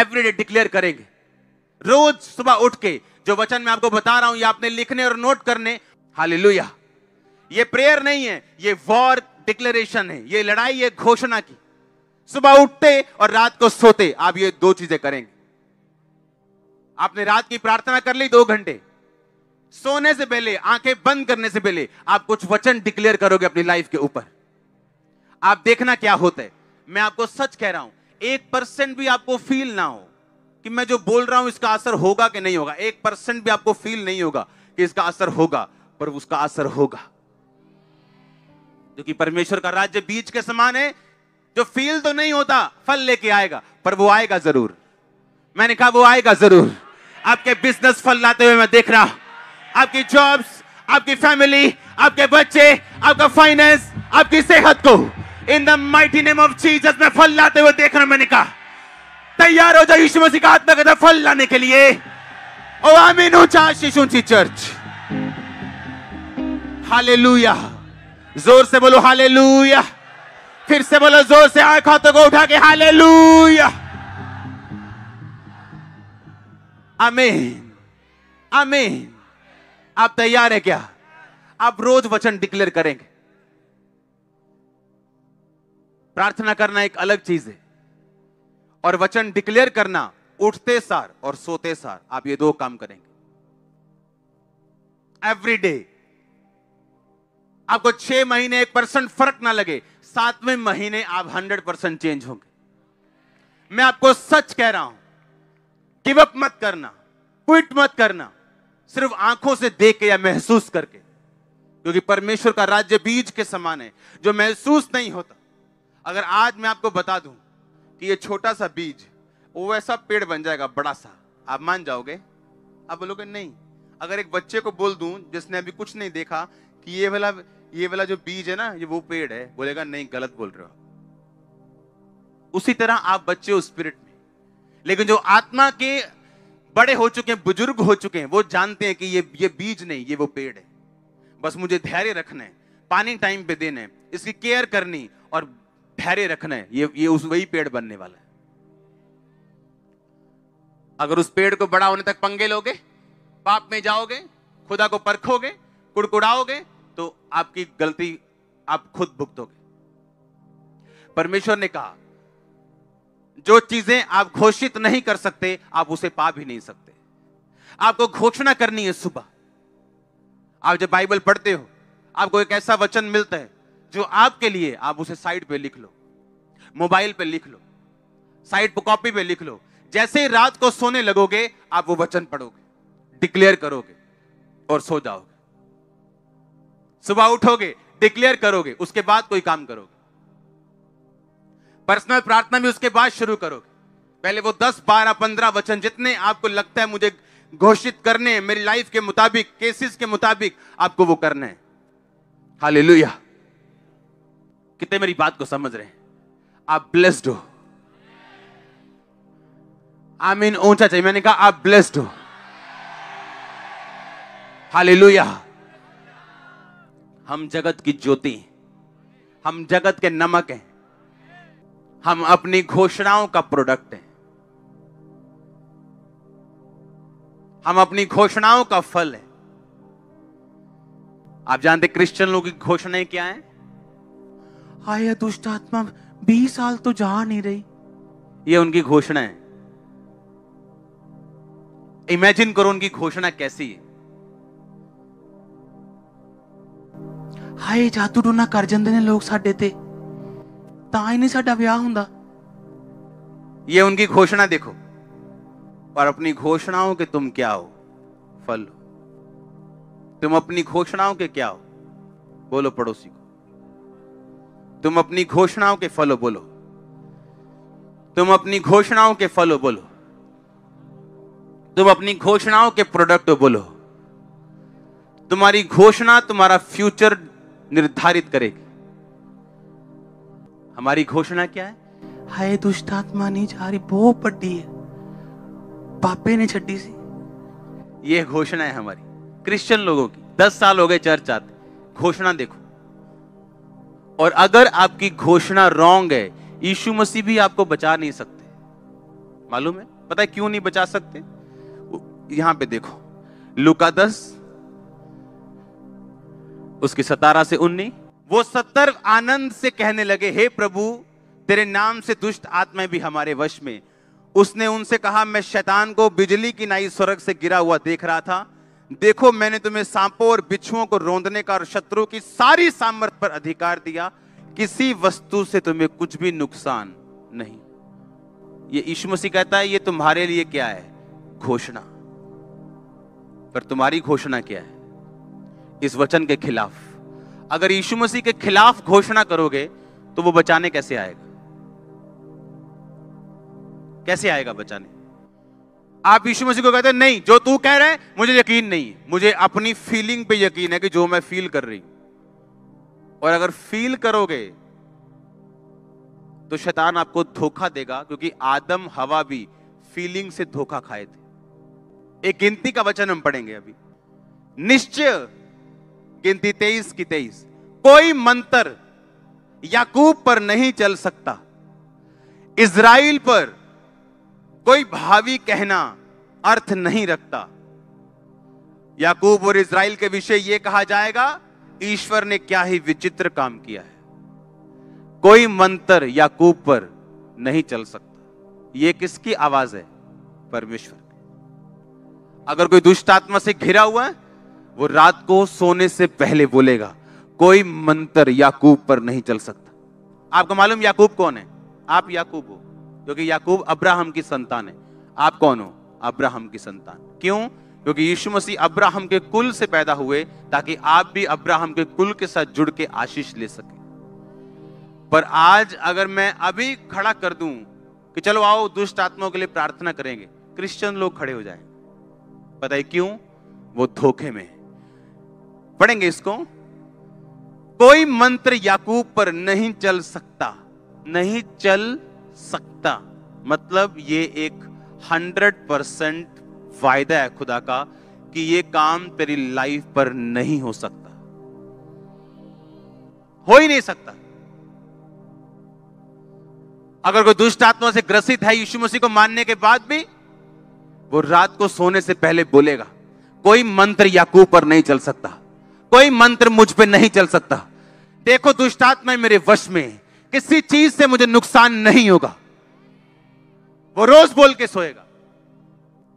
Everyday declare करेंगे। रोज सुबह उठ के जो वचन मैं आपको बता रहा हूं, ये आपने लिखने और नोट करने। हालेलुया। ये प्रेयर नहीं है, ये वॉर डिक्लेरेशन है, ये लड़ाई है घोषणा की। सुबह उठते और रात को सोते आप ये दो चीजें करेंगे। आपने रात की प्रार्थना कर ली 2 घंटे, सोने से पहले, आंखें बंद करने से पहले आप कुछ वचन डिक्लेयर करोगे अपनी लाइफ के ऊपर। आप देखना क्या होता है। मैं आपको सच कह रहा हूं, 1% भी आपको फील ना हो कि मैं जो बोल रहा हूं इसका असर होगा कि नहीं होगा, 1% भी आपको फील नहीं होगा कि इसका असर होगा, पर उसका असर होगा। क्योंकि परमेश्वर का राज्य बीज के समान है, जो फील तो नहीं होता, फल लेके आएगा, पर वो आएगा जरूर। मैंने कहा वो आएगा जरूर। आपके बिजनेस फल लाते हुए मैं देख रहा हूं, आपकी जॉब्स, आपकी फैमिली, आपके बच्चे, आपका फाइनेंस, आपकी सेहत को in the mighty name of Jesus में फल लाते हुए देख रहा हूं। मैंने कहा तैयार हो जाओ यीशु मसीह का आत्मा का फल लाने के लिए। ओ आमीन। ऊंचा शिशु चर्च, हालेलुया। जोर से बोलो हालेलुया। फिर से बोलो जोर से, हाथों को उठा के हालेलुया। आमीन, आमीन। आप तैयार है क्या? आप रोज वचन डिक्लेयर करेंगे। प्रार्थना करना एक अलग चीज है, और वचन डिक्लेयर करना उठते सार और सोते सार आप ये 2 काम करेंगे एवरी डे। आपको 6 महीने 1% फर्क ना लगे, 7वें महीने आप 100% चेंज होंगे। मैं आपको सच कह रहा हूं, गिव अप मत करना, क्विट मत करना, सिर्फ आंखों से देख के या महसूस करके, क्योंकि परमेश्वर का राज्य बीज के समान है जो महसूस नहीं होता। अगर आज मैं आपको बता दूं कि ये छोटा सा बीज वो वैसा पेड़ बन जाएगा बड़ा सा, आप मान जाओगे? आप बोलोगे नहीं। अगर एक बच्चे को बोल दूं जिसने अभी कुछ नहीं देखा कि ये वाला जो बीज है ना, ये वो पेड़ है, बोलेगा नहीं, गलत बोल रहे हो। उसी तरह आप बच्चे हो स्पिरिट में, लेकिन जो आत्मा के बड़े हो चुके हैं, बुजुर्ग हो चुके हैं, वो जानते हैं कि ये बीज नहीं, ये वो पेड़ है। बस मुझे धैर्य रखना है, पानी टाइम पे देना है, इसकी केयर करनी और धैर्य रखना है, ये उस वही पेड़ बनने वाला है। अगर उस पेड़ को बड़ा होने तक पंगे लोगे, पाप में जाओगे, खुदा को परखोगे, कुड़कुड़ाओगे, तो आपकी गलती आप खुद भुगतोगे। परमेश्वर ने कहा जो चीजें आप घोषित नहीं कर सकते, आप उसे पा भी नहीं सकते। आपको घोषणा करनी है। सुबह आप जब बाइबल पढ़ते हो, आपको एक ऐसा वचन मिलता है जो आपके लिए, आप उसे साइड पे लिख लो, मोबाइल पे लिख लो, साइड पे कॉपी पे लिख लो। जैसे ही रात को सोने लगोगे, आप वो वचन पढ़ोगे, डिक्लेयर करोगे और सो जाओगे। सुबह उठोगे, डिक्लेयर करोगे, उसके बाद कोई काम करोगे। पर्सनल प्रार्थना भी उसके बाद शुरू करोगे। पहले वो 10, 12, 15 वचन जितने आपको लगता है मुझे घोषित करने हैं मेरी लाइफ के मुताबिक, केसेस के मुताबिक, आपको वो करना है। हालेलुया। कितने मेरी बात को समझ रहे हैं? आप ब्लेस्ड हो। आमीन। ऊंचा चाहिए। मैंने कहा आप ब्लेस्ड हो। हालेलुया। हम जगत की ज्योति, हम जगत के नमक हैं, हम अपनी घोषणाओं का प्रोडक्ट हैं, हम अपनी घोषणाओं का फल है। आप जानते क्रिश्चियन लोगों की घोषणाएं क्या हैं? हाय दुष्ट आत्मा 20 साल तो जा नहीं रही, ये उनकी घोषणा है। इमेजिन करो उनकी घोषणा कैसी है। हाय जादू टोना कर जांदे ने लोग साडे ते, तां ही नहीं साडा ब्याह हुंदा, ये उनकी घोषणा देखो। और अपनी घोषणाओं के तुम क्या हो? फल हो। तुम अपनी घोषणाओं के क्या हो? बोलो पड़ोसी को, तुम अपनी घोषणाओं के फल हो। बोलो, तुम अपनी घोषणाओं के फल हो। बोलो, तुम अपनी घोषणाओं के प्रोडक्ट हो। बोलो, तुम्हारी घोषणा तुम्हारा फ्यूचर निर्धारित करेगी। हमारी घोषणा क्या है? हाय दुष्ट आत्मा नहीं जा रही, बहुत बड़ी है, पापे ने छड्डी सी, ये घोषणा है हमारी क्रिश्चियन लोगों की। 10 साल हो गए चर्च आते, घोषणा देखो। और अगर आपकी घोषणा रॉन्ग है, यीशु मसीह भी आपको बचा नहीं सकते, मालूम है? पता है क्यों नहीं बचा सकते? यहां पे देखो, लूका 10 उसकी 17 से 19। वो 70 आनंद से कहने लगे, हे प्रभु, तेरे नाम से दुष्ट आत्माएं भी हमारे वश में। उसने उनसे कहा, मैं शैतान को बिजली की नाई स्वर्ग से गिरा हुआ देख रहा था। देखो, मैंने तुम्हें सांपों और बिच्छुओं को रौंदने का और शत्रु की सारी सामर्थ पर अधिकार दिया। किसी वस्तु से तुम्हें कुछ भी नुकसान नहीं। ये यीशु मसीह कहता है, ये तुम्हारे लिए क्या है? घोषणा। पर तुम्हारी घोषणा क्या है? इस वचन के खिलाफ। अगर यीशु मसीह के खिलाफ घोषणा करोगे तो वो बचाने कैसे आएगा? कैसे आएगा बचाने? आप यीशु मसीह को कहते हैं, नहीं, जो तू कह रहा है मुझे यकीन नहीं है, मुझे अपनी फीलिंग पे यकीन है कि जो मैं फील कर रही हूं। और अगर फील करोगे तो शैतान आपको धोखा देगा, क्योंकि आदम हवा भी फीलिंग से धोखा खाए थे। एक गिनती का वचन हम पढ़ेंगे अभी, निश्चय, गिनती 23 की 23। कोई मंत्र याकूब पर नहीं चल सकता, इज़राइल पर कोई भावी कहना अर्थ नहीं रखता। याकूब और इज़राइल के विषय यह कहा जाएगा, ईश्वर ने क्या ही विचित्र काम किया है। कोई मंत्र याकूब पर नहीं चल सकता। यह किसकी आवाज है? परमेश्वर की। अगर कोई दुष्ट आत्मा से घिरा हुआ है, वो रात को सोने से पहले बोलेगा, कोई मंत्र याकूब पर नहीं चल सकता। आपको मालूम याकूब कौन है? आप याकूब हो, क्योंकि याकूब अब्राहम की संतान है। आप कौन हो? अब्राहम की संतान। क्यों? क्योंकि यीशु मसीह अब्राहम के कुल से पैदा हुए, ताकि आप भी अब्राहम के कुल के साथ जुड़ के आशीष ले सके। पर आज अगर मैं अभी खड़ा कर दूं कि चलो आओ दुष्ट आत्माओं के लिए प्रार्थना करेंगे, क्रिश्चियन लोग खड़े हो जाएंगे। पता है क्यों? वो धोखे में है। पढ़ेंगे इसको। कोई मंत्र याकूब पर नहीं चल सकता। नहीं चल सकता मतलब ये एक 100% वायदा है खुदा का कि ये काम तेरी लाइफ पर नहीं हो सकता, हो ही नहीं सकता। अगर कोई दुष्ट आत्मा से ग्रसित है यीशु मसीह को मानने के बाद भी, वो रात को सोने से पहले बोलेगा, कोई मंत्र याकूब पर नहीं चल सकता, कोई मंत्र मुझ पे नहीं चल सकता। देखो दुष्ट आत्मा मेरे वश में, किसी चीज से मुझे नुकसान नहीं होगा। वो रोज बोल के सोएगा,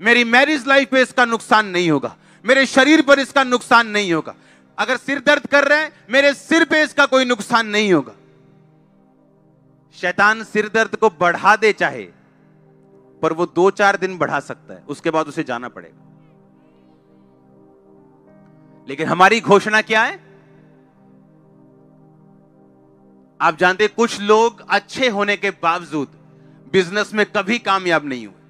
मेरी मैरिज लाइफ पे इसका नुकसान नहीं होगा, मेरे शरीर पर इसका नुकसान नहीं होगा। अगर सिर दर्द कर रहा है, मेरे सिर पे इसका कोई नुकसान नहीं होगा। शैतान सिर दर्द को बढ़ा दे चाहे, पर वो 2-4 दिन बढ़ा सकता है, उसके बाद उसे जाना पड़ेगा। लेकिन हमारी घोषणा क्या है? आप जानते हैं कुछ लोग अच्छे होने के बावजूद बिजनेस में कभी कामयाब नहीं हुए।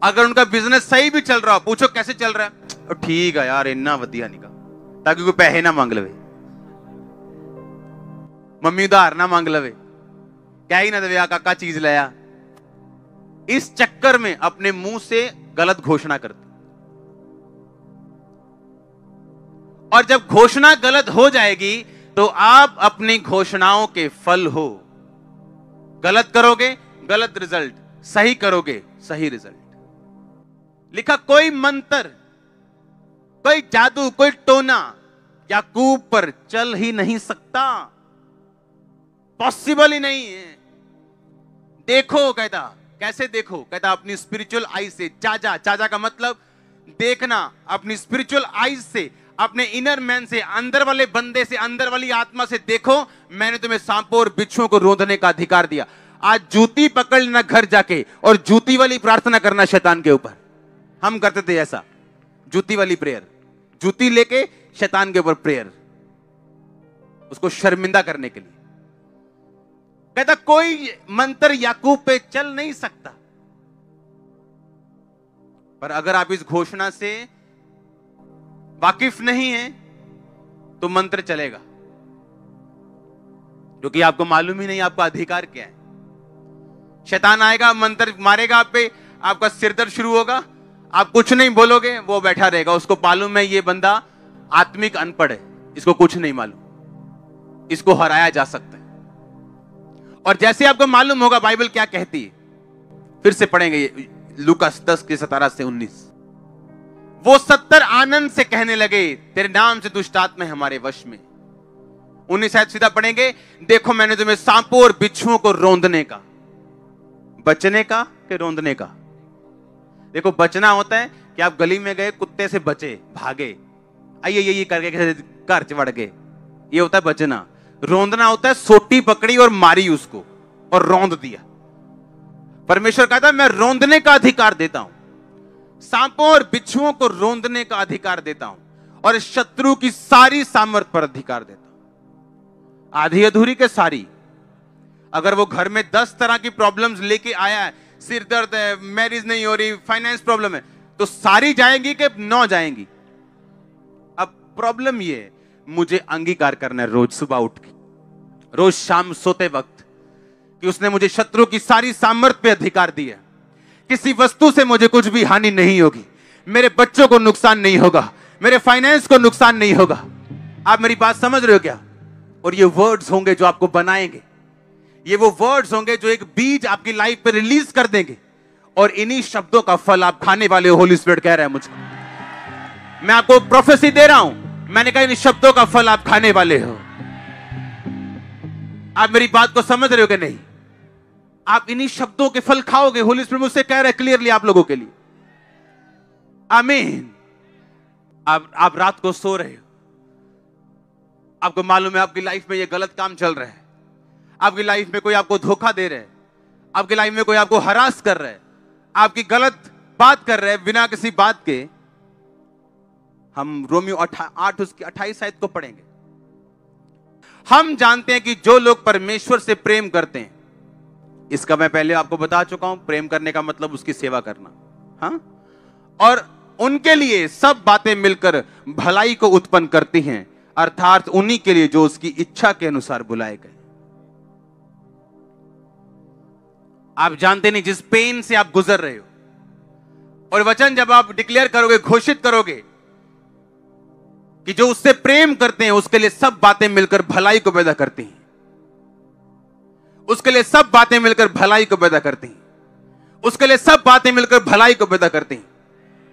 अगर उनका बिजनेस सही भी चल रहा हो, पूछो कैसे चल रहा है, ठीक है यार, इन्ना वधिया निका, ताकि कोई पैसे ना मांग लवे, मम्मी उधार ना मांग लवे, क्या ही ना दे काका चीज लाया। इस चक्कर में अपने मुंह से गलत घोषणा करते, और जब घोषणा गलत हो जाएगी तो आप अपनी घोषणाओं के फल हो। गलत करोगे गलत रिजल्ट, सही करोगे सही रिजल्ट। लिखा कोई मंत्र, कोई जादू, कोई टोना याकूब पर चल ही नहीं सकता, पॉसिबल ही नहीं है। देखो कहता, कैसे देखो? कहता अपनी स्पिरिचुअल आई से। चाचा, चाचा का मतलब देखना, अपनी स्पिरिचुअल आईज से, अपने इनर मैन से, अंदर वाले बंदे से, अंदर वाली आत्मा से देखो, मैंने तुम्हें सांपों और बिच्छुओं को रोंदने का अधिकार दिया। आज जूती पकड़ लेना घर जाके और जूती वाली प्रार्थना करना शैतान के ऊपर। हम करते थे ऐसा, जूती वाली प्रेयर, जूती लेके शैतान के ऊपर प्रेयर, उसको शर्मिंदा करने के लिए। कहता कोई मंत्र याकूब पे चल नहीं सकता। पर अगर आप इस घोषणा से वाकिफ नहीं है तो मंत्र चलेगा, क्योंकि आपको मालूम ही नहीं आपका अधिकार क्या है। शैतान आएगा, मंत्र मारेगा आप पे, आपका सिरदर्द शुरू होगा, आप कुछ नहीं बोलोगे, वो बैठा रहेगा। उसको मालूम है ये बंदा आत्मिक अनपढ़ है, इसको कुछ नहीं मालूम, इसको हराया जा सकता है। और जैसे आपको मालूम होगा बाइबल क्या कहती है, फिर से पढ़ेंगे लूका 10 के 17 से 19। वो 70 आनंद से कहने लगे, तेरे नाम से दुष्ट आत्मा हमारे वश में। 19 शायद सीधा पढ़ेंगे, देखो मैंने तुम्हें सांपों और बिच्छुओं को रौंदने का, बचने का कि रौंदने का? देखो, बचना होता है कि आप गली में गए, कुत्ते से बचे, भागे, आइए ये करके घर चढ़ गए, ये होता है बचना। रौंदना होता है सोटी पकड़ी और मारी उसको और रौंद दिया। परमेश्वर कहता है मैं रौंदने का अधिकार देता हूं, सांपों और बिच्छुओं को रौंदने का अधिकार देता हूं, और शत्रु की सारी सामर्थ पर अधिकार देता हूं। आधी अधूरी के सारी। अगर वो घर में 10 तरह की प्रॉब्लम्स लेके आया है, सिर दर्द है, मैरिज नहीं हो रही, फाइनेंस प्रॉब्लम है, तो सारी जाएंगी कि 9 जाएंगी? अब प्रॉब्लम ये है, मुझे अंगीकार करना है रोज सुबह उठ के, रोज शाम सोते वक्त, कि उसने मुझे शत्रु की सारी सामर्थ पे अधिकार दिया। किसी वस्तु से मुझे कुछ भी हानि नहीं होगी, मेरे बच्चों को नुकसान नहीं होगा, मेरे फाइनेंस को नुकसान नहीं होगा। आप मेरी बात समझ रहे हो क्या? और ये वर्ड्स होंगे जो आपको बनाएंगे, ये वो वर्ड्स होंगे जो एक बीज आपकी लाइफ पे रिलीज कर देंगे, और इन्हीं शब्दों का फल आप खाने वाले हो। होली स्पिरिट कह रहा है मुझको, मैं आपको प्रोफेसी दे रहा हूं, मैंने कहा इन शब्दों का फल आप खाने वाले हो। आप मेरी बात को समझ रहे हो कि नहीं? आप इन्हीं शब्दों के फल खाओगे। होली स्पिरिट मुझसे कह रहे हैं क्लियरली आप लोगों के लिए। आमीन। आप रात को सो रहे हो, आपको मालूम है आपकी लाइफ में ये गलत काम चल रहा है, आपकी लाइफ में कोई आपको धोखा दे रहा है, आपकी लाइफ में कोई आपको हरास कर रहा है, आपकी गलत बात कर रहा है बिना किसी बात के। हम रोमियो 8 उसकी 28 आयत को पढ़ेंगे। हम जानते हैं कि जो लोग परमेश्वर से प्रेम करते हैं, इसका मैं पहले आपको बता चुका हूं, प्रेम करने का मतलब उसकी सेवा करना, हाँ, और उनके लिए सब बातें मिलकर भलाई को उत्पन्न करती हैं, अर्थात उन्हीं के लिए जो उसकी इच्छा के अनुसार बुलाए गए। आप जानते नहीं जिस पेन से आप गुजर रहे हो, और वचन जब आप डिक्लेयर करोगे, घोषित करोगे कि जो उससे प्रेम करते हैं उसके लिए सब बातें मिलकर भलाई को पैदा करती हैं, उसके लिए सब बातें मिलकर भलाई को पैदा करती हैं, उसके लिए सब बातें मिलकर भलाई को पैदा करती हैं।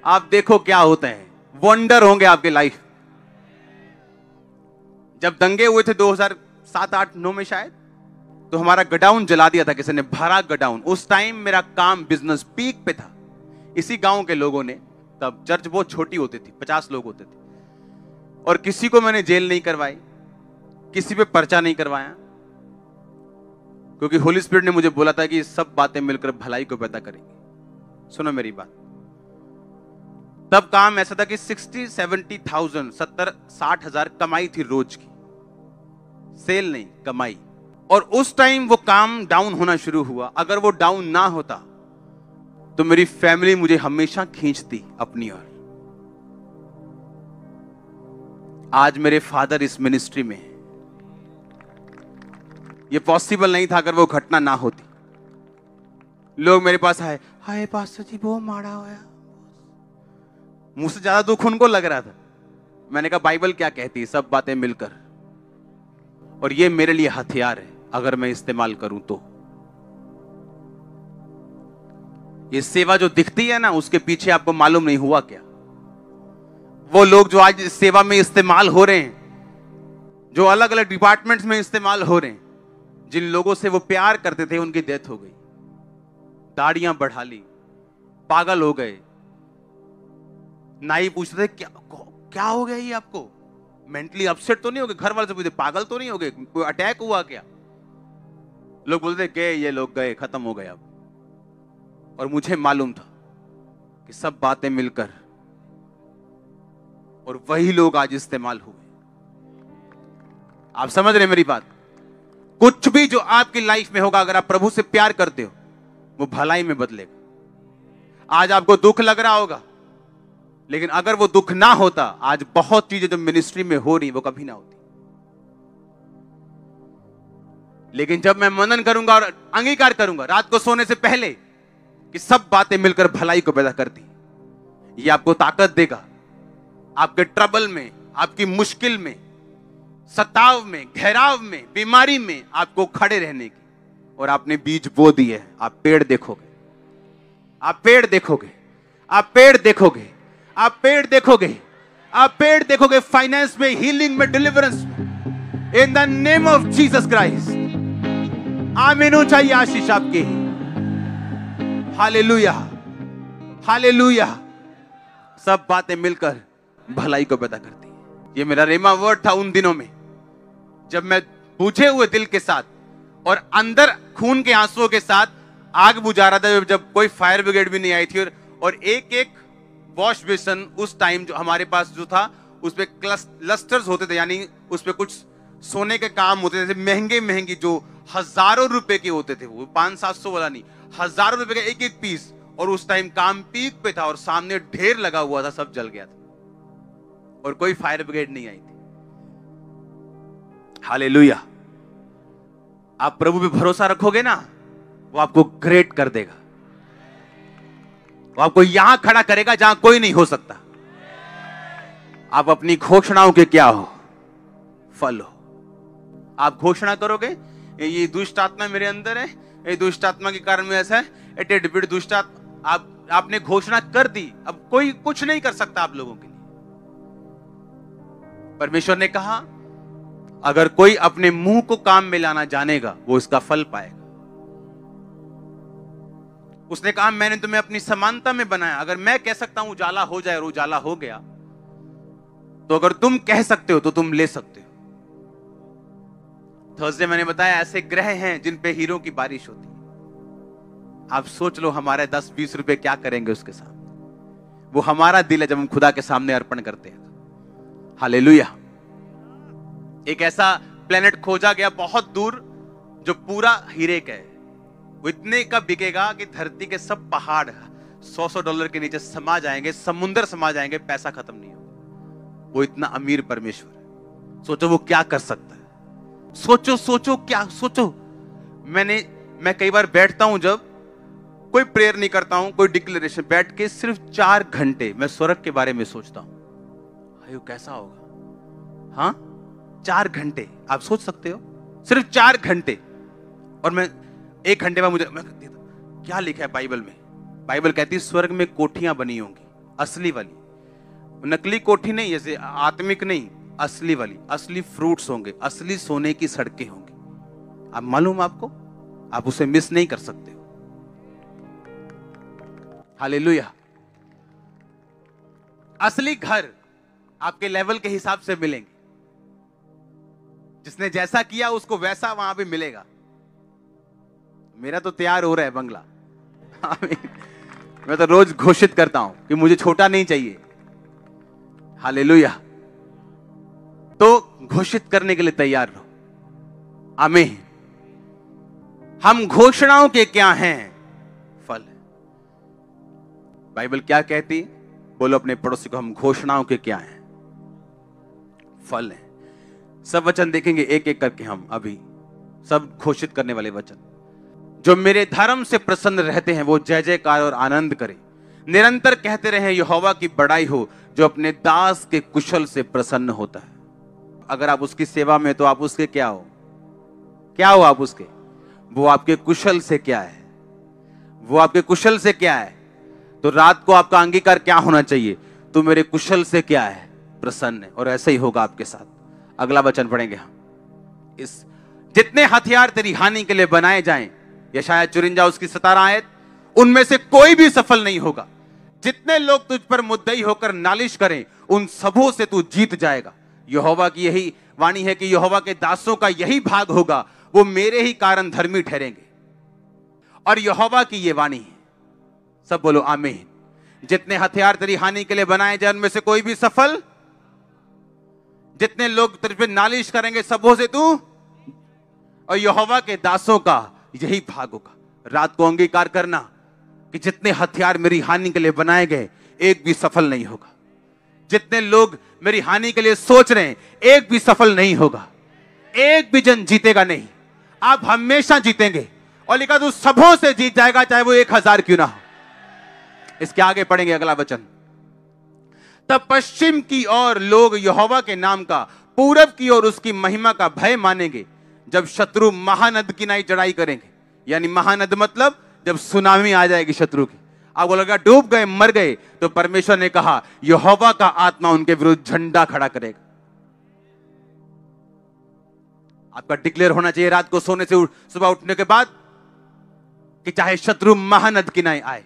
आप देखो क्या होता है, वंडर होंगे आपके लाइफ। जब दंगे हुए थे 2007, 8, 9 में शायद, तो हमारा गडाउन जला दिया था किसी ने, भरा गडाउन। उस टाइम मेरा काम, बिजनेस पीक पे था। इसी गांव के लोगों ने, तब चर्च बहुत छोटी होती थी, 50 लोग होते थे, और किसी को मैंने जेल नहीं करवाई, किसी पे पर्चा नहीं करवाया, क्योंकि होली स्पिरिट ने मुझे बोला था कि सब बातें मिलकर भलाई को पैदा करेंगी। सुनो मेरी बात, तब काम ऐसा था कि 60-70,000, 70-60,000 कमाई थी रोज की, सेल नहीं, कमाई। और उस टाइम वो काम डाउन होना शुरू हुआ। अगर वो डाउन ना होता तो मेरी फैमिली मुझे हमेशा खींचती अपनी ओर। आज मेरे फादर इस मिनिस्ट्री में है। ये पॉसिबल नहीं था अगर वो घटना ना होती। लोग मेरे पास आए, हाय पास्टर जी वो मारा होया, मुझसे ज्यादा दुख उनको लग रहा था। मैंने कहा बाइबल क्या कहती है, सब बातें मिलकर, और ये मेरे लिए हथियार है अगर मैं इस्तेमाल करूं तो। ये सेवा जो दिखती है ना, उसके पीछे आपको मालूम नहीं हुआ क्या। वो लोग जो आज सेवा में इस्तेमाल हो रहे हैं, जो अलग अलग डिपार्टमेंट्स में इस्तेमाल हो रहे हैं, जिन लोगों से वो प्यार करते थे उनकी डेथ हो गई, दाढ़ियां बढ़ा ली, पागल हो गए। नाई पूछते थे क्या हो गया ये आपको, मेंटली अपसेट तो नहीं हो गए? घर वाले से पूछते पागल तो नहीं हो गए, कोई अटैक हुआ क्या? लोग बोलते गए, ये लोग गए, खत्म हो गए अब। और मुझे मालूम था कि सब बातें मिलकर, और वही लोग आज इस्तेमाल हुए। आप समझ रहे मेरी बात? कुछ भी जो आपकी लाइफ में होगा, अगर आप प्रभु से प्यार करते हो, वो भलाई में बदलेगा। आज आपको दुख लग रहा होगा, लेकिन अगर वो दुख ना होता, आज बहुत चीजें जो मिनिस्ट्री में हो रही वो कभी ना होती। लेकिन जब मैं मनन करूंगा और अंगीकार करूंगा रात को सोने से पहले कि सब बातें मिलकर भलाई को पैदा करती, ये आपको ताकत देगा आपके ट्रबल में, आपकी मुश्किल में, सताव में, घेराव में, बीमारी में आपको खड़े रहने की। और आपने बीज बो दिए, आप पेड़ देखोगे। आप पेड़ देखोगे, आप पेड़ देखोगे, आप पेड़ देखोगे, आप पेड़ देखोगे फाइनेंस में, हीलिंग में, डिलीवरेंस में, in the name of Jesus Christ. आमीन हो चाहिए आशीष आपकी। Hallelujah, hallelujah. सब बातें मिलकर भलाई को पैदा करती है। ये मेरा रेमा वर्ड था उन दिनों में जब मैं बुझे हुए दिल के साथ और अंदर खून के आंसुओं के साथ आग बुझा रहा था, जब कोई फायर ब्रिगेड भी नहीं आई थी। और एक एक वॉश बेसन उस टाइम जो हमारे पास जो था उस पे क्लस्टर्स होते थे, यानी उस पे कुछ सोने के काम होते थे, महंगे महंगे जो हजारों रुपए के होते थे, वो 500-700 वाला नहीं, हजारों रुपए का एक एक पीस। और उस टाइम काम पीक पे था और सामने ढेर लगा हुआ था, सब जल गया था और कोई फायर ब्रिगेड नहीं आई थी। हालेलुया। आप प्रभु पे भरोसा रखोगे ना, वो आपको ग्रेट कर देगा, वो आपको यहां खड़ा करेगा जहां कोई नहीं हो सकता। आप अपनी घोषणाओं के क्या हो? फल हो। आप घोषणा करोगे ये दुष्ट आत्मा मेरे अंदर है, ये दुष्ट आत्मा के कारण में ऐसा है, एटे दुष्ट आत्मा, आपने घोषणा कर दी, अब कोई कुछ नहीं कर सकता आप लोगों के लिए। परमेश्वर ने कहा अगर कोई अपने मुंह को काम में लाना जानेगा वो इसका फल पाएगा। उसने कहा मैंने तुम्हें अपनी समानता में बनाया। अगर मैं कह सकता हूं उजाला हो जाए और उजाला हो गया, तो अगर तुम कह सकते हो तो तुम ले सकते हो। थर्सडे मैंने बताया ऐसे ग्रह हैं जिन पे हीरो की बारिश होती है। आप सोच लो हमारे 10-20 रुपए क्या करेंगे उसके सामने। वो हमारा दिल है जब हम खुदा के सामने अर्पण करते हैं। हालेलुया। एक ऐसा प्लेनेट खोजा गया बहुत दूर जो पूरा हीरे का है। वो इतने का बिकेगा कि धरती के सब पहाड़ $100 के नीचे समा जाएंगे, समुंदर समा जाएंगे, पैसा खत्म नहीं होगा। वो इतना अमीर परमेश्वर है। सोचो वो क्या कर सकता है। सोचो क्या सोचो। मैं कई बार बैठता हूं, जब कोई प्रेयर नहीं करता हूं, कोई डिक्लेरेशन, बैठ के सिर्फ 4 घंटे मैं स्वर्ग के बारे में सोचता हूं। अयो कैसा होगा। हाँ 4 घंटे आप सोच सकते हो, सिर्फ 4 घंटे। और मैं 1 घंटे में मैं क्या लिखा है बाइबल में। बाइबल कहती है स्वर्ग में कोठियां बनी होंगी, असली वाली, नकली कोठी नहीं, जैसे आत्मिक नहीं, असली वाली, असली फ्रूट्स होंगे, असली सोने की सड़कें होंगी। अब मालूम आपको, आप उसे मिस नहीं कर सकते हो। हालेलुया। असली घर आपके लेवल के हिसाब से मिलेंगे। जिसने जैसा किया उसको वैसा वहां पे मिलेगा। मेरा तो तैयार हो रहा है बंगला। मैं तो रोज घोषित करता हूं कि मुझे छोटा नहीं चाहिए। हालेलुया। तो घोषित करने के लिए तैयार रहो। आमीन। हम घोषणाओं के क्या हैं? फल। बाइबल क्या कहती? बोलो अपने पड़ोसी को, हम घोषणाओं के क्या हैं? फल है। सब वचन देखेंगे एक एक करके हम अभी, सब घोषित करने वाले वचन। जो मेरे धर्म से प्रसन्न रहते हैं वो जय जयकार और आनंद करें। निरंतर कहते रहे यहोवा की बड़ाई हो, जो अपने दास के कुशल से प्रसन्न होता है। अगर आप उसकी सेवा में, तो आप उसके क्या हो? क्या हो आप उसके? वो आपके कुशल से क्या है? वो आपके कुशल से क्या है? तो रात को आपका अंगीकार क्या होना चाहिए? तू मेरे कुशल से क्या है? प्रसन्न है। और ऐसे ही होगा आपके साथ। अगला वचन पढ़ेंगे हम। इस जितने हथियार तेरी हानि के लिए बनाए जाएं, यशायाह 54 उसकी 17 आयत, उनमें से कोई भी सफल नहीं होगा। जितने लोग तुझ पर मुद्दई होकर नालिश करें, उन सबों से तू जीत जाएगा। यहोवा की यही वाणी है कि यहोवा के दासों का यही भाग होगा, वो मेरे ही कारण धर्मी ठहरेंगे। और यहोवा की ये वाणी है। सब बोलो आमीन। जितने हथियार तेरी हानि के लिए बनाए जाए, उनमें से कोई भी सफल। जितने लोग तेरे पे नालिश करेंगे, सबों से तू, और यहोवा के दासों का यही भाग होगा। रात को अंगीकार करना कि जितने हथियार मेरी हानि के लिए बनाए गए, एक भी सफल नहीं होगा। जितने लोग मेरी हानि के लिए सोच रहे हैं, एक भी सफल नहीं होगा। एक भी जन जीतेगा नहीं। आप हमेशा जीतेंगे। और लिखा तू सबों से जीत जाएगा, चाहे वो 1000 क्यों ना हो। इसके आगे पढ़ेंगे अगला वचन। तब पश्चिम की ओर लोग यहोवा के नाम का, पूरब की ओर उसकी महिमा का भय मानेंगे। जब शत्रु महानद की नाई चढ़ाई करेंगे, यानी महानद मतलब जब सुनामी आ जाएगी शत्रु की। आपको लगा डूब गए, मर गए, तो परमेश्वर ने कहा यहोवा का आत्मा उनके विरुद्ध झंडा खड़ा करेगा। आपका डिक्लेयर होना चाहिए रात को सोने से सुबह उठने के बाद कि चाहे शत्रु महानद किनारे आए,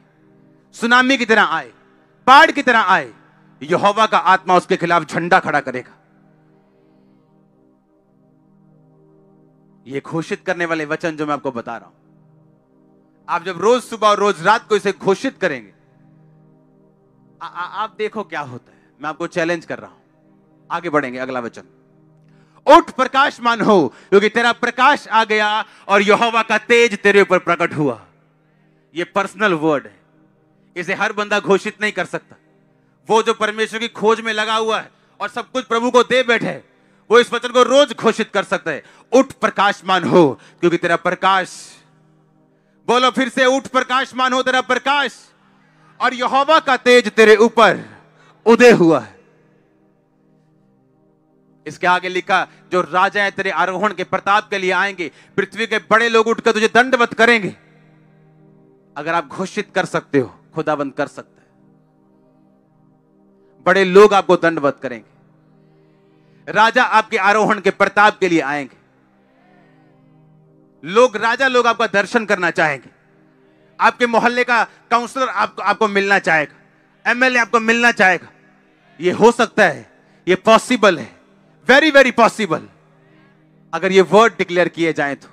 सुनामी की तरह आए, बाढ़ की तरह आए, यहोवा का आत्मा उसके खिलाफ झंडा खड़ा करेगा। ये घोषित करने वाले वचन जो मैं आपको बता रहा हूं, आप जब रोज सुबह और रोज रात को इसे घोषित करेंगे, आप देखो क्या होता है। मैं आपको चैलेंज कर रहा हूं। आगे बढ़ेंगे, अगला वचन, उठ प्रकाशमान हो क्योंकि तेरा प्रकाश आ गया और यहोवा का तेज तेरे ऊपर प्रकट हुआ। यह पर्सनल वर्ड है, इसे हर बंदा घोषित नहीं कर सकता। वो जो परमेश्वर की खोज में लगा हुआ है और सब कुछ प्रभु को दे बैठे है, वो इस वचन को रोज घोषित कर सकता है। उठ प्रकाशमान हो क्योंकि तेरा प्रकाश, बोलो फिर से, उठ प्रकाशमान हो, तेरा प्रकाश और यहोवा का तेज तेरे ऊपर उदय हुआ है। इसके आगे लिखा, जो राजा है तेरे आरोहण के प्रताप के लिए आएंगे, पृथ्वी के बड़े लोग उठकर तुझे दंडवत करेंगे। अगर आप घोषित कर सकते हो, खुदाबंद कर सकता है। बड़े लोग आपको दंडवत करेंगे, राजा आपके आरोहण के प्रताप के लिए आएंगे। लोग, राजा लोग आपका दर्शन करना चाहेंगे। आपके मोहल्ले का काउंसलर आपको मिलना चाहेगा, एमएलए आपको मिलना चाहेगा। यह हो सकता है, यह पॉसिबल है, वेरी वेरी पॉसिबल, अगर ये वर्ड डिक्लेयर किए जाएं तो।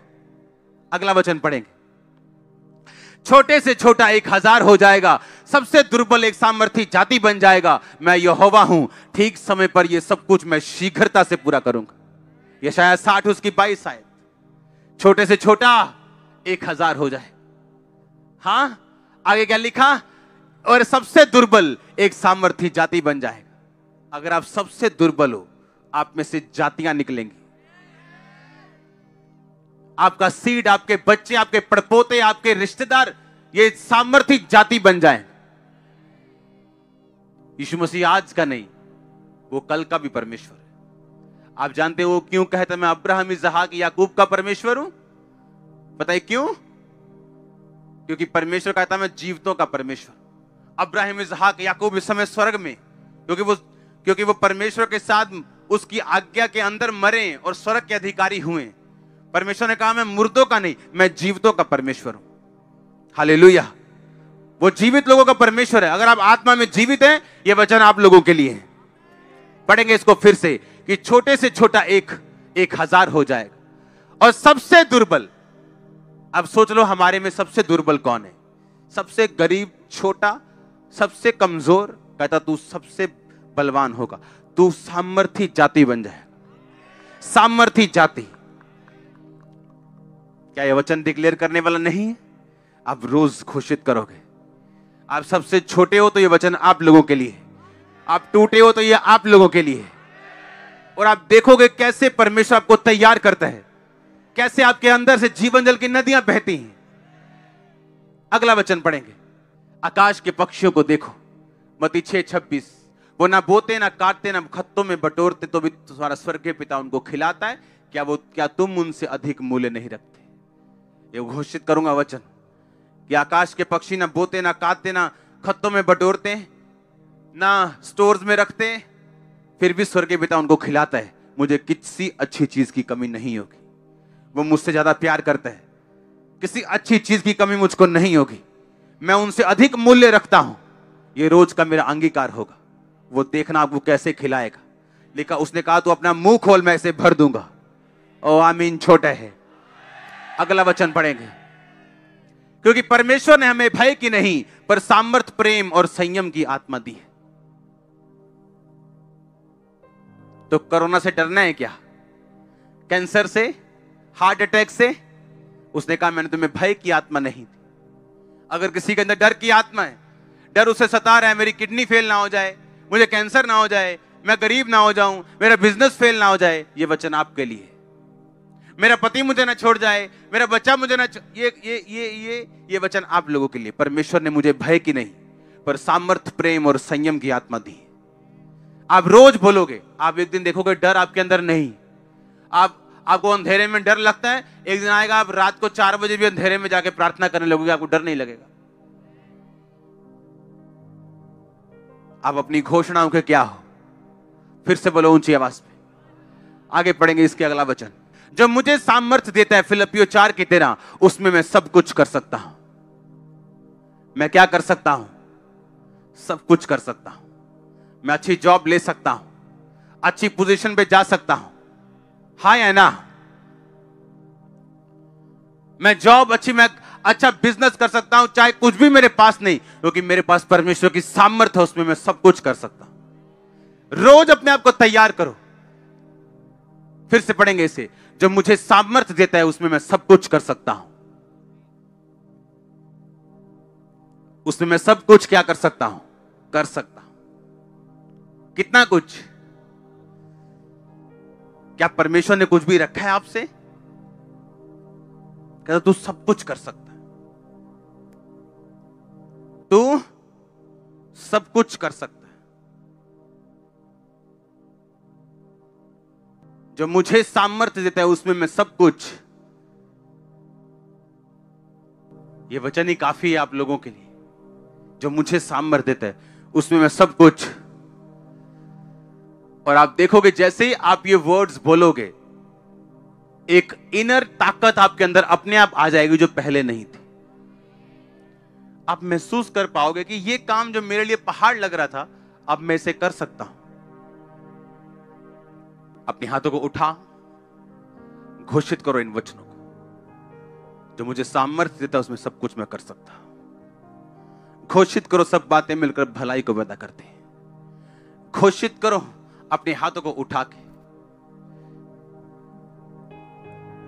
अगला वचन पढ़ेंगे, छोटे से छोटा 1000 हो जाएगा, सबसे दुर्बल एक सामर्थी जाति बन जाएगा। मैं यहोवा हूं, ठीक समय पर यह सब कुछ मैं शीघ्रता से पूरा करूंगा। यह शायद 60 उसकी 22 शायद, छोटे से छोटा 1000 हो जाए। हां, आगे क्या लिखा, और सबसे दुर्बल एक सामर्थी जाति बन जाएगा। अगर आप सबसे दुर्बल हो, आप में से जातियां निकलेंगी। आपका सीड, आपके बच्चे, आपके पड़पोते, आपके रिश्तेदार, ये सामर्थी जाति बन जाएं। यीशु मसीह आज का नहीं, वो कल का भी परमेश्वर है। आप जानते हो वो क्यों कहता मैं अब्राहम, इसहाक, याकूब का परमेश्वर हूं? बताइए क्यों? क्योंकि परमेश्वर कहता मैं जीवितों का परमेश्वर। अब्राहम, इसहाक, याकूब इस समय स्वर्ग में, क्योंकि वो परमेश्वर के साथ उसकी आज्ञा के अंदर मरे और स्वर्ग के अधिकारी हुए। परमेश्वर ने कहा मैं मुर्दों का नहीं, मैं जीवितों का परमेश्वर हूं। हालेलुया, वो जीवित लोगों का परमेश्वर है। अगर आप आत्मा में जीवित हैं, यह वचन आप लोगों के लिए है। पढ़ेंगे इसको फिर से कि छोटे से छोटा 1000 हो जाएगा और सबसे दुर्बल। अब सोच लो हमारे में सबसे दुर्बल कौन है? सबसे गरीब, छोटा, सबसे कमजोर। कहता तू सबसे बलवान होगा, तू सामर्थी जाति बन जाएगा। सामर्थी जाति, क्या यह वचन डिक्लेयर करने वाला नहीं है? आप रोज घोषित करोगे। आप सबसे छोटे हो तो यह वचन आप लोगों के लिए, आप टूटे हो तो यह आप लोगों के लिए। और आप देखोगे कैसे परमेश्वर आपको तैयार करता है, कैसे आपके अंदर से जीवन जल की नदियां बहती हैं। अगला वचन पढ़ेंगे, आकाश के पक्षियों को देखो, मत्ती 6:26, वो ना बोते ना काटते ना खत्तों में बटोरते, तो भी तुम्हारा स्वर्गीय पिता उनको खिलाता है। क्या तुम उनसे अधिक मूल्य नहीं रखते? ये घोषित करूंगा वचन कि आकाश के पक्षी ना बोते ना काटते ना खत्तों में बटोरते ना स्टोर्स में रखते, फिर भी स्वर्गीय पिता उनको खिलाता है। मुझे किसी अच्छी चीज की कमी नहीं होगी। वो मुझसे ज्यादा प्यार करता है, किसी अच्छी चीज की कमी मुझको नहीं होगी। मैं उनसे अधिक मूल्य रखता हूं। ये रोज का मेरा अंगीकार होगा। वो देखना आपको कैसे खिलाएगा। लिखा, उसने कहा तू अपना मुंह खोल, मैं इसे भर दूंगा। ओ आमीन, छोटा है। अगला वचन पढ़ेंगे, क्योंकि परमेश्वर ने हमें भय की नहीं पर सामर्थ, प्रेम और संयम की आत्मा दी है। तो कोरोना से डरना है क्या? कैंसर से, हार्ट अटैक से? उसने कहा मैंने तुम्हें भय की आत्मा नहीं दी। अगर किसी के अंदर डर की आत्मा है, डर उसे सता रहा है, मेरी किडनी फेल ना हो जाए, मुझे कैंसर ना हो जाए, मैं गरीब ना हो जाऊं, मेरा बिजनेस फेल ना हो जाए, ये वचन आपके लिए। मेरा पति मुझे ना छोड़ जाए, मेरा बच्चा मुझे ना, ये वचन आप लोगों के लिए। परमेश्वर ने मुझे भय की नहीं पर सामर्थ, प्रेम और संयम की आत्मा दी। आप रोज बोलोगे, आप एक दिन देखोगे डर आपके अंदर नहीं। आपको अंधेरे में डर लगता है, एक दिन आएगा आप रात को 4 बजे भी अंधेरे में जाके प्रार्थना करने लगोगे, आपको डर नहीं लगेगा। आप अपनी घोषणाओं के क्या हो? फिर से बोलो ऊंची आवाज में। आगे पढ़ेंगे इसके अगला वचन। जो मुझे सामर्थ्य देता है, फिलिप्पियों 4:13, उसमें मैं सब कुछ कर सकता हूं। मैं क्या कर सकता हूं? सब कुछ कर सकता हूं। मैं अच्छी जॉब ले सकता हूं, अच्छी पोजीशन पे जा सकता हूं। हाँ या ना? मैं जॉब अच्छी, मैं अच्छा बिजनेस कर सकता हूं, चाहे कुछ भी मेरे पास नहीं, क्योंकि मेरे पास परमेश्वर की सामर्थ्य है, उसमें मैं सब कुछ कर सकता हूं। रोज अपने आप को तैयार करो। फिर से पढ़ेंगे इसे। जो मुझे सामर्थ्य देता है, उसमें मैं सब कुछ कर सकता हूं। उसमें मैं सब कुछ क्या कर सकता हूं? कर सकता हूं। कितना कुछ? क्या परमेश्वर ने कुछ भी रखा है आपसे? कहता तू सब कुछ कर सकता है, तू सब कुछ कर सकता है। जो मुझे सामर्थ्य देता है, उसमें मैं सब कुछ। ये वचन ही काफी है आप लोगों के लिए। जो मुझे सामर्थ्य देता है, उसमें मैं सब कुछ। और आप देखोगे जैसे ही आप ये वर्ड्स बोलोगे, एक इनर ताकत आपके अंदर अपने आप आ जाएगी जो पहले नहीं थी। आप महसूस कर पाओगे कि ये काम जो मेरे लिए पहाड़ लग रहा था, अब मैं इसे कर सकता हूं। अपने हाथों को उठा, घोषित करो इन वचनों को। जो मुझे सामर्थ्य देता है, उसमें सब कुछ मैं कर सकता हूं। घोषित करो, सब बातें मिलकर भलाई को पैदा करते हैं। घोषित करो अपने हाथों को उठा के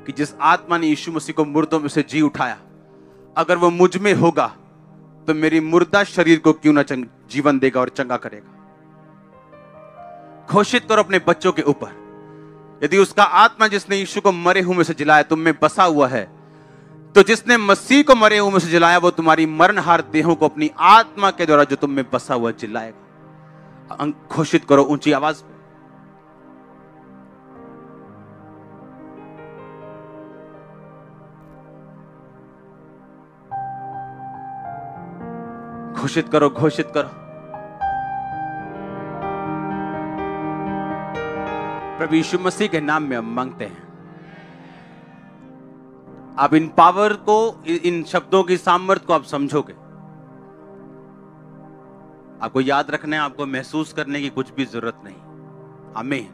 कि जिस आत्मा ने यीशु मसीह को मुर्दों में से जी उठाया, अगर वो मुझ में होगा तो मेरी मुर्दा शरीर को क्यों ना जीवन देगा और चंगा करेगा। घोषित करो अपने बच्चों के ऊपर, यदि उसका आत्मा जिसने यीशु को मरे हुए में से जिलाया तुम में बसा हुआ है, तो जिसने मसीह को मरे हुए में से जिलाया, वो तुम्हारी मरणहार देहों को अपनी आत्मा के द्वारा जो तुम में बसा हुआ जिलाएगा। घोषित करो ऊंची आवाज में। घोषित करो, घोषित करो। प्रभु यीशु मसीह के नाम में हम मांगते हैं। आप इन पावर को, इन शब्दों की सामर्थ्य को आप समझोगे। आपको याद रखना है, आपको महसूस करने की कुछ भी जरूरत नहीं। आमीन।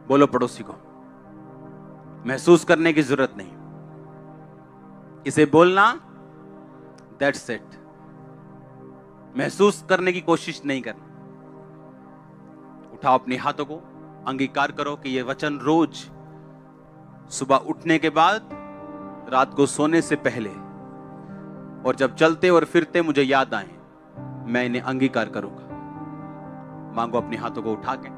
बोलो पड़ोसी को, महसूस करने की जरूरत नहीं, इसे बोलना, दैट्स इट। महसूस करने की कोशिश नहीं करना। उठाओ अपने हाथों को, अंगीकार करो कि यह वचन रोज सुबह उठने के बाद, रात को सोने से पहले, और जब चलते और फिरते मुझे याद आए, मैं इन्हें अंगीकार करूंगा। मांगो अपने हाथों को उठा के।